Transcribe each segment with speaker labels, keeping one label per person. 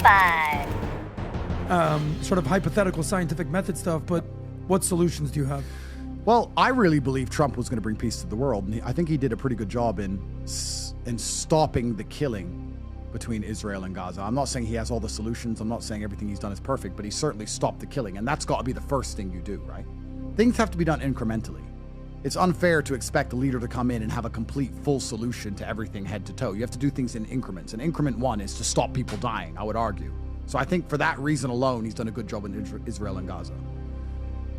Speaker 1: 5.
Speaker 2: Sort of hypothetical scientific method stuff, but what solutions do you have?
Speaker 3: Well, I really believe Trump was going to bring peace to the world, and I think he did a pretty good job in stopping the killing between Israel and Gaza. I'm not saying he has all the solutions. I'm not saying everything he's done is perfect, but he certainly stopped the killing, and that's got to be the first thing you do, right? Things have to be done incrementally. It's unfair to expect a leader to come in and have a complete, full solution to everything head to toe. You have to do things in increments, and increment 1 is to stop people dying, I would argue. So I think for that reason alone, he's done a good job in Israel and Gaza.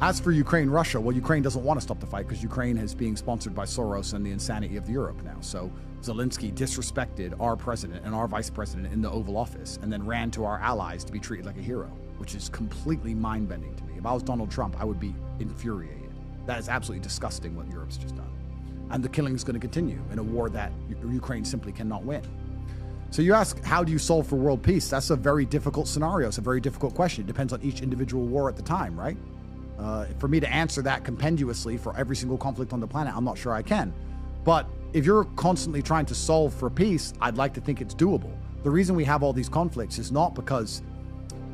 Speaker 3: As for Ukraine, Russia, well, Ukraine doesn't want to stop the fight because Ukraine is being sponsored by Soros and the insanity of Europe now. So Zelensky disrespected our president and our vice president in the Oval Office and then ran to our allies to be treated like a hero, which is completely mind-bending to me. If I was Donald Trump, I would be infuriated. That is absolutely disgusting what Europe's just done. And the killing is going to continue in a war that Ukraine simply cannot win. So you ask, how do you solve for world peace? That's a very difficult scenario. It's a very difficult question. It depends on each individual war at the time, right? For me to answer that compendiously for every single conflict on the planet, I'm not sure I can. But if you're constantly trying to solve for peace, I'd like to think it's doable. The reason we have all these conflicts is not because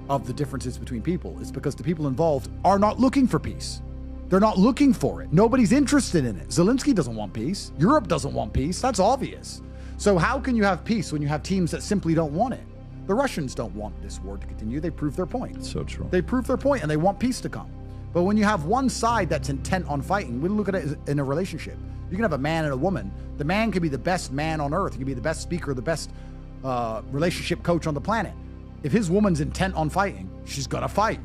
Speaker 3: of the differences between people. It's because the people involved are not looking for peace. They're not looking for it. Nobody's interested in it. Zelensky doesn't want peace. Europe doesn't want peace. That's obvious. So how can you have peace when you have teams that simply don't want it? The Russians don't want this war to continue. They proved their point.
Speaker 4: So true.
Speaker 3: They proved their point and they want peace to come. But when you have one side that's intent on fighting, we look at it in a relationship. You can have a man and a woman. The man can be the best man on earth. He can be the best speaker, the best relationship coach on the planet. If his woman's intent on fighting, she's gonna fight.